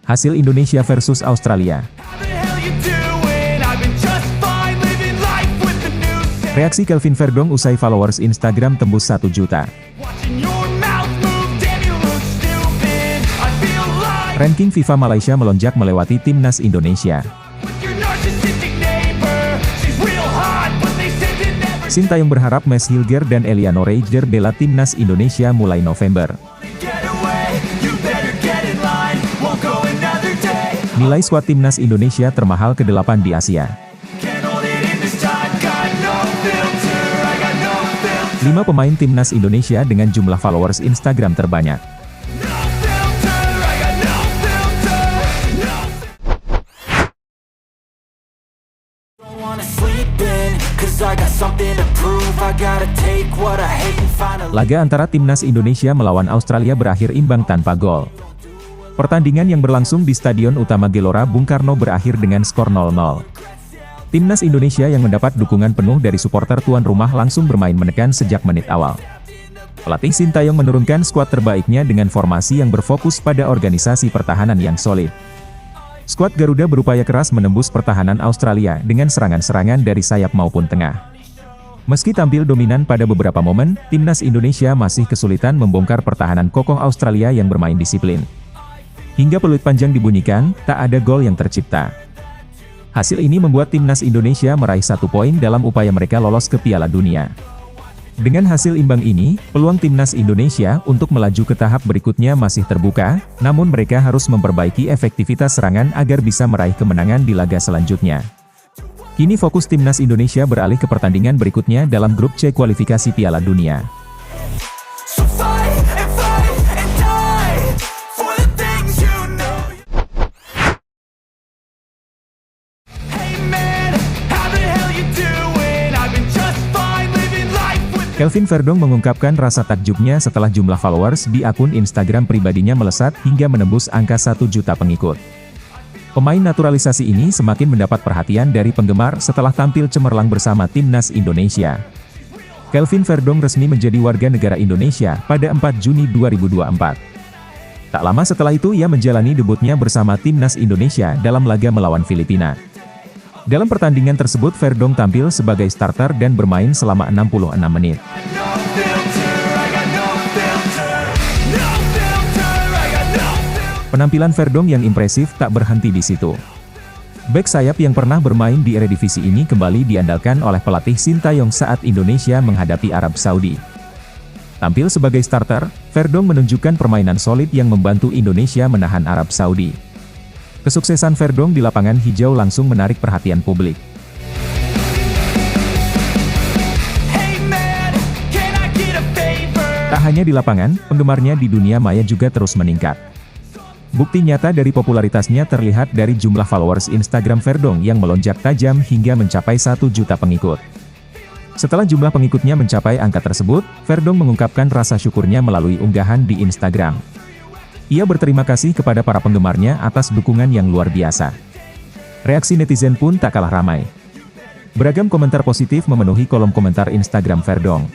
Hasil Indonesia versus Australia. Reaksi Kelvin Verdong usai followers Instagram tembus 1 juta. Ranking FIFA Malaysia melonjak melewati timnas Indonesia. Sintayong berharap Max Hilger dan Eliano Reijer bela timnas Indonesia mulai November. Nilai skuad timnas Indonesia termahal ke-8 di Asia. 5 pemain timnas Indonesia dengan jumlah followers Instagram terbanyak. Laga antara timnas Indonesia melawan Australia berakhir imbang tanpa gol. Pertandingan yang berlangsung di Stadion Utama Gelora Bung Karno berakhir dengan skor 0-0. Timnas Indonesia yang mendapat dukungan penuh dari supporter tuan rumah langsung bermain menekan sejak menit awal. Pelatih Sintayong menurunkan skuad terbaiknya dengan formasi yang berfokus pada organisasi pertahanan yang solid. Skuad Garuda berupaya keras menembus pertahanan Australia dengan serangan-serangan dari sayap maupun tengah. Meski tampil dominan pada beberapa momen, timnas Indonesia masih kesulitan membongkar pertahanan kokoh Australia yang bermain disiplin. Hingga peluit panjang dibunyikan, tak ada gol yang tercipta. Hasil ini membuat timnas Indonesia meraih 1 poin dalam upaya mereka lolos ke Piala Dunia. Dengan hasil imbang ini, peluang timnas Indonesia untuk melaju ke tahap berikutnya masih terbuka, namun mereka harus memperbaiki efektivitas serangan agar bisa meraih kemenangan di laga selanjutnya. Kini fokus timnas Indonesia beralih ke pertandingan berikutnya dalam grup C kualifikasi Piala Dunia. Kelvin Verdong mengungkapkan rasa takjubnya setelah jumlah followers di akun Instagram pribadinya melesat hingga menembus angka 1 juta pengikut. Pemain naturalisasi ini semakin mendapat perhatian dari penggemar setelah tampil cemerlang bersama timnas Indonesia. Kelvin Verdong resmi menjadi warga negara Indonesia pada 4 Juni 2024. Tak lama setelah itu ia menjalani debutnya bersama timnas Indonesia dalam laga melawan Filipina. Dalam pertandingan tersebut Verdong tampil sebagai starter dan bermain selama 66 menit. Penampilan Verdong yang impresif tak berhenti di situ. Bek sayap yang pernah bermain di Eredivisie ini kembali diandalkan oleh pelatih Sintayong saat Indonesia menghadapi Arab Saudi. Tampil sebagai starter, Verdong menunjukkan permainan solid yang membantu Indonesia menahan Arab Saudi. Kesuksesan Verdong di lapangan hijau langsung menarik perhatian publik. Tak hanya di lapangan, penggemarnya di dunia maya juga terus meningkat. Bukti nyata dari popularitasnya terlihat dari jumlah followers Instagram Verdong yang melonjak tajam hingga mencapai 1 juta pengikut. Setelah jumlah pengikutnya mencapai angka tersebut, Verdong mengungkapkan rasa syukurnya melalui unggahan di Instagram. Ia berterima kasih kepada para penggemarnya atas dukungan yang luar biasa. Reaksi netizen pun tak kalah ramai. Beragam komentar positif memenuhi kolom komentar Instagram Verdong.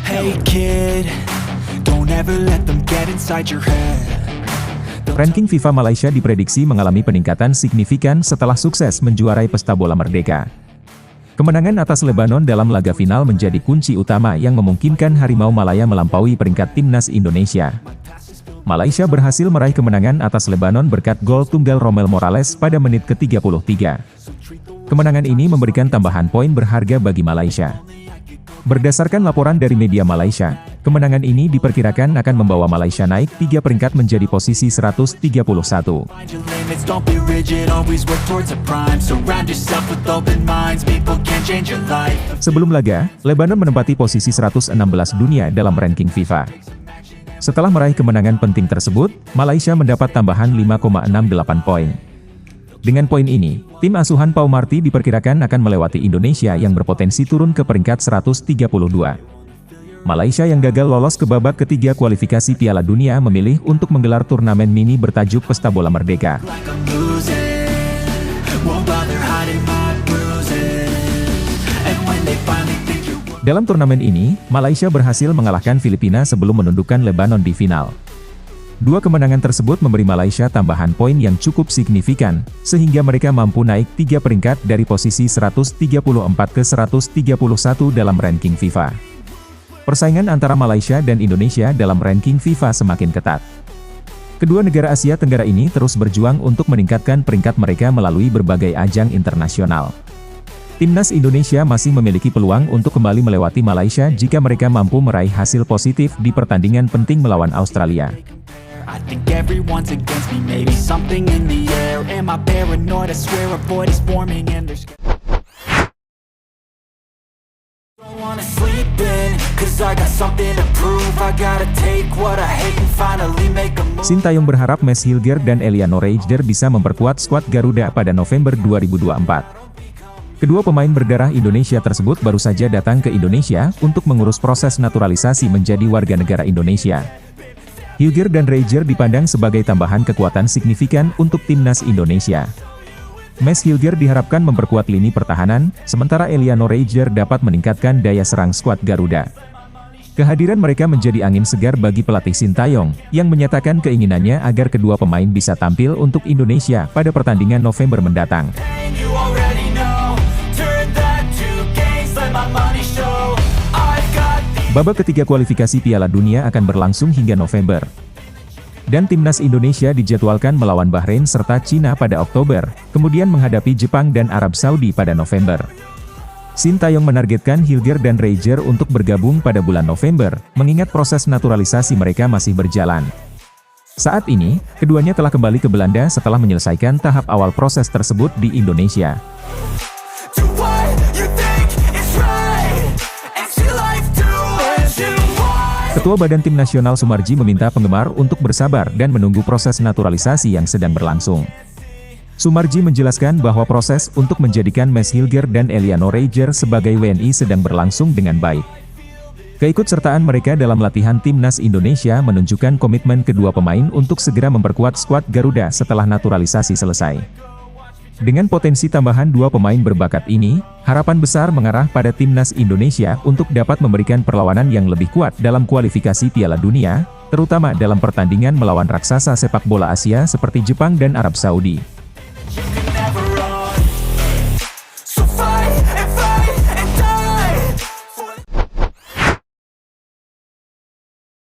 Hey kid, don't ever let them get inside your head. Ranking FIFA Malaysia diprediksi mengalami peningkatan signifikan setelah sukses menjuarai Pesta Bola Merdeka. Kemenangan atas Lebanon dalam laga final menjadi kunci utama yang memungkinkan Harimau Malaya melampaui peringkat timnas Indonesia. Malaysia berhasil meraih kemenangan atas Lebanon berkat gol tunggal Romel Morales pada menit ke-33. Kemenangan ini memberikan tambahan poin berharga bagi Malaysia. Berdasarkan laporan dari media Malaysia, kemenangan ini diperkirakan akan membawa Malaysia naik 3 peringkat menjadi posisi 131. Sebelum laga, Lebanon menempati posisi 116 dunia dalam ranking FIFA. Setelah meraih kemenangan penting tersebut, Malaysia mendapat tambahan 5,68 poin. Dengan poin ini, tim asuhan Pau Marti diperkirakan akan melewati Indonesia yang berpotensi turun ke peringkat 132. Malaysia yang gagal lolos ke babak ketiga kualifikasi Piala Dunia memilih untuk menggelar turnamen mini bertajuk Pesta Bola Merdeka. Dalam turnamen ini, Malaysia berhasil mengalahkan Filipina sebelum menundukkan Lebanon di final. Dua kemenangan tersebut memberi Malaysia tambahan poin yang cukup signifikan, sehingga mereka mampu naik 3 peringkat dari posisi 134 ke 131 dalam ranking FIFA. Persaingan antara Malaysia dan Indonesia dalam ranking FIFA semakin ketat. Kedua negara Asia Tenggara ini terus berjuang untuk meningkatkan peringkat mereka melalui berbagai ajang internasional. Timnas Indonesia masih memiliki peluang untuk kembali melewati Malaysia jika mereka mampu meraih hasil positif di pertandingan penting melawan Australia. I think everyone's against me, maybe something in the air. Am I paranoid? I swear a void is forming and there's don't wanna sleep in, cause I got something to prove. I gotta take what I hate and finally make a move. Sintayong berharap Max Hilger dan Eliano Reijer bisa memperkuat skuad Garuda pada November 2024. Kedua pemain berdarah Indonesia tersebut baru saja datang ke Indonesia untuk mengurus proses naturalisasi menjadi warga negara Indonesia. Hilger dan Reijer dipandang sebagai tambahan kekuatan signifikan untuk timnas Indonesia. Max Hilger diharapkan memperkuat lini pertahanan, sementara Eliano Reijer dapat meningkatkan daya serang skuad Garuda. Kehadiran mereka menjadi angin segar bagi pelatih Sintayong, yang menyatakan keinginannya agar kedua pemain bisa tampil untuk Indonesia pada pertandingan November mendatang. Babak ketiga kualifikasi Piala Dunia akan berlangsung hingga November. Dan timnas Indonesia dijadwalkan melawan Bahrain serta Cina pada Oktober, kemudian menghadapi Jepang dan Arab Saudi pada November. Sintayong menargetkan Hilger dan Reijer untuk bergabung pada bulan November, mengingat proses naturalisasi mereka masih berjalan. Saat ini, keduanya telah kembali ke Belanda setelah menyelesaikan tahap awal proses tersebut di Indonesia. Ketua Badan Tim Nasional Sumarji meminta penggemar untuk bersabar dan menunggu proses naturalisasi yang sedang berlangsung. Sumarji menjelaskan bahwa proses untuk menjadikan Max Hilger dan Eliano Reijer sebagai WNI sedang berlangsung dengan baik. Keikutsertaan mereka dalam latihan timnas Indonesia menunjukkan komitmen kedua pemain untuk segera memperkuat skuad Garuda setelah naturalisasi selesai. Dengan potensi tambahan dua pemain berbakat ini, harapan besar mengarah pada timnas Indonesia untuk dapat memberikan perlawanan yang lebih kuat dalam kualifikasi Piala Dunia, terutama dalam pertandingan melawan raksasa sepak bola Asia seperti Jepang dan Arab Saudi.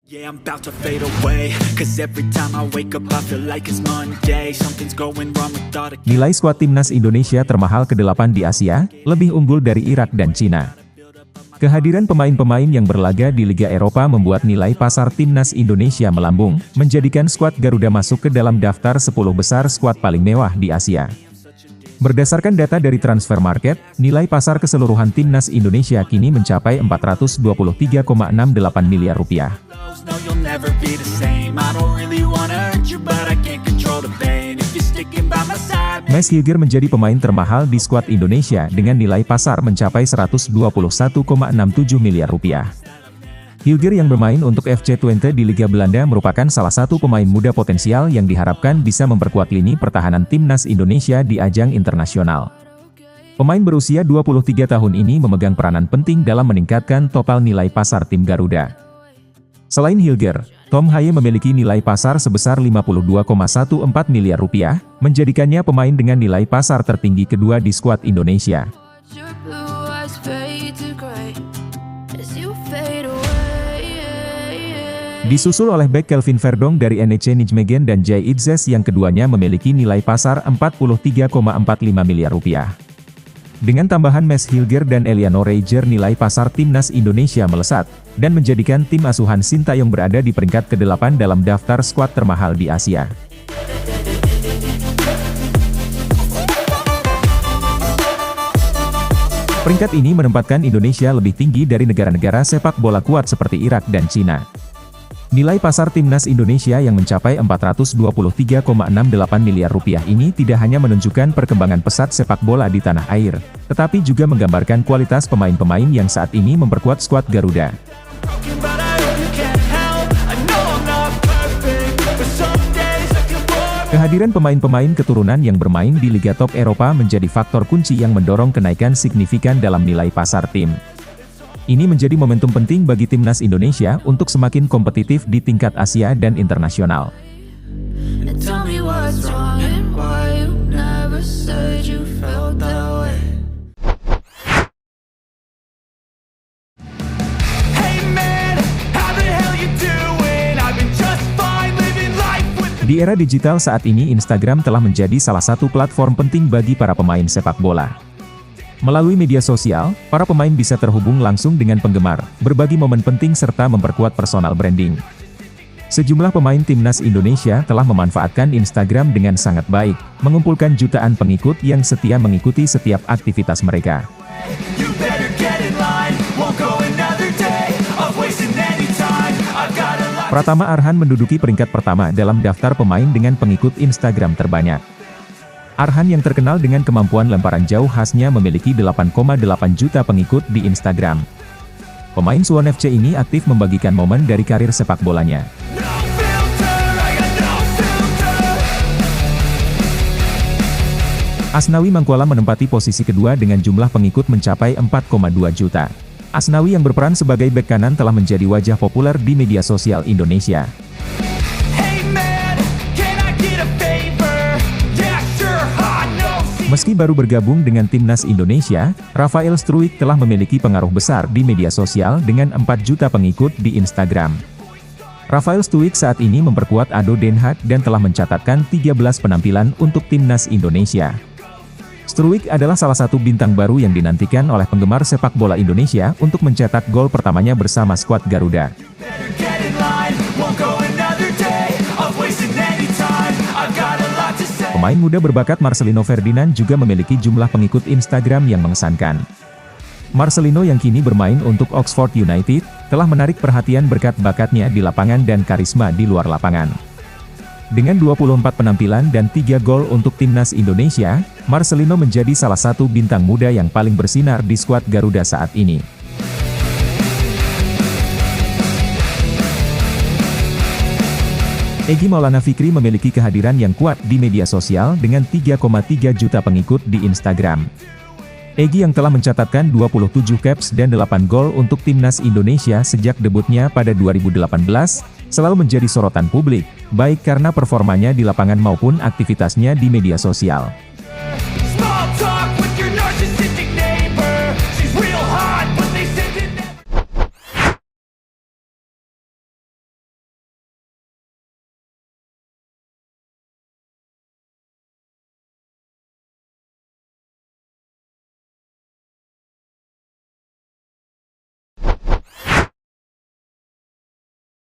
Yeah, I'm about to fade away, cause every time I wake up I feel like it's Monday. Something's going wrong with all the... Nilai skuad timnas Indonesia termahal ke-8 di Asia, lebih unggul dari Irak dan Cina. Kehadiran pemain-pemain yang berlaga di Liga Eropa membuat nilai pasar timnas Indonesia melambung, menjadikan skuad Garuda masuk ke dalam daftar 10 besar skuad paling mewah di Asia. Berdasarkan data dari Transfer Market, nilai pasar keseluruhan timnas Indonesia kini mencapai 423,68 miliar rupiah. No, you'll never be the same. I don't really wanna hurt you, but I can't control the pain. If you're sticking by my side. Max Hilger menjadi pemain termahal di skuad Indonesia dengan nilai pasar mencapai 121,67 miliar rupiah. Hilger yang bermain untuk FC Twente di Liga Belanda merupakan salah satu pemain muda potensial yang diharapkan bisa memperkuat lini pertahanan timnas Indonesia di ajang internasional. Pemain berusia 23 tahun ini memegang peranan penting dalam meningkatkan total nilai pasar tim Garuda. Selain Hilger, Tom Haye memiliki nilai pasar sebesar 52,14 miliar rupiah, menjadikannya pemain dengan nilai pasar tertinggi kedua di skuad Indonesia. Disusul oleh bek Kelvin Verdong dari NEC Nijmegen dan Jay Idzes yang keduanya memiliki nilai pasar 43,45 miliar rupiah. Dengan tambahan Max Hilger dan Eliano Reijer, nilai pasar timnas Indonesia melesat, dan menjadikan tim asuhan Sintayong berada di peringkat ke-8 dalam daftar skuad termahal di Asia. Peringkat ini menempatkan Indonesia lebih tinggi dari negara-negara sepak bola kuat seperti Irak dan Cina. Nilai pasar timnas Indonesia yang mencapai 423,68 miliar rupiah ini tidak hanya menunjukkan perkembangan pesat sepak bola di tanah air, tetapi juga menggambarkan kualitas pemain-pemain yang saat ini memperkuat skuad Garuda. Kehadiran pemain-pemain keturunan yang bermain di Liga Top Eropa menjadi faktor kunci yang mendorong kenaikan signifikan dalam nilai pasar tim. Ini menjadi momentum penting bagi timnas Indonesia untuk semakin kompetitif di tingkat Asia dan internasional. And tell me what's wrong and why you never said you felt that way. Hey man, how the hell you doing? I've been just fine living life with the... Di era digital saat ini, Instagram telah menjadi salah satu platform penting bagi para pemain sepak bola. Melalui media sosial, para pemain bisa terhubung langsung dengan penggemar, berbagi momen penting serta memperkuat personal branding. Sejumlah pemain timnas Indonesia telah memanfaatkan Instagram dengan sangat baik, mengumpulkan jutaan pengikut yang setia mengikuti setiap aktivitas mereka. You better get in line, won't go another day of wasting any time. I've got a lot. Pratama Arhan menduduki peringkat pertama dalam daftar pemain dengan pengikut Instagram terbanyak. Arhan yang terkenal dengan kemampuan lemparan jauh khasnya memiliki 8,8 juta pengikut di Instagram. Pemain Suwon FC ini aktif membagikan momen dari karir sepak bolanya. No filter, I got no filter. Asnawi Mangkualam menempati posisi kedua dengan jumlah pengikut mencapai 4,2 juta. Asnawi yang berperan sebagai bek kanan telah menjadi wajah populer di media sosial Indonesia. Hey man, can I get a favor? Yeah, sure, I know. Meski baru bergabung dengan timnas Indonesia, Rafael Struijk telah memiliki pengaruh besar di media sosial dengan 4 juta pengikut di Instagram. Rafael Struijk saat ini memperkuat ADO Den Haag dan telah mencatatkan 13 penampilan untuk timnas Indonesia. Struijk adalah salah satu bintang baru yang dinantikan oleh penggemar sepak bola Indonesia untuk mencetak gol pertamanya bersama skuad Garuda. Better get in line, won't go another day of wasting any time. I've got a lot to say. Pemain muda berbakat Marcelino Ferdinand juga memiliki jumlah pengikut Instagram yang mengesankan. Marcelino yang kini bermain untuk Oxford United, telah menarik perhatian berkat bakatnya di lapangan dan karisma di luar lapangan. Dengan 24 penampilan dan 3 gol untuk timnas Indonesia, Marcelino menjadi salah satu bintang muda yang paling bersinar di skuad Garuda saat ini. Egy Maulana Fikri memiliki kehadiran yang kuat di media sosial dengan 3,3 juta pengikut di Instagram. Egy yang telah mencatatkan 27 caps dan 8 gol untuk timnas Indonesia sejak debutnya pada 2018, selalu menjadi sorotan publik, baik karena performanya di lapangan maupun aktivitasnya di media sosial.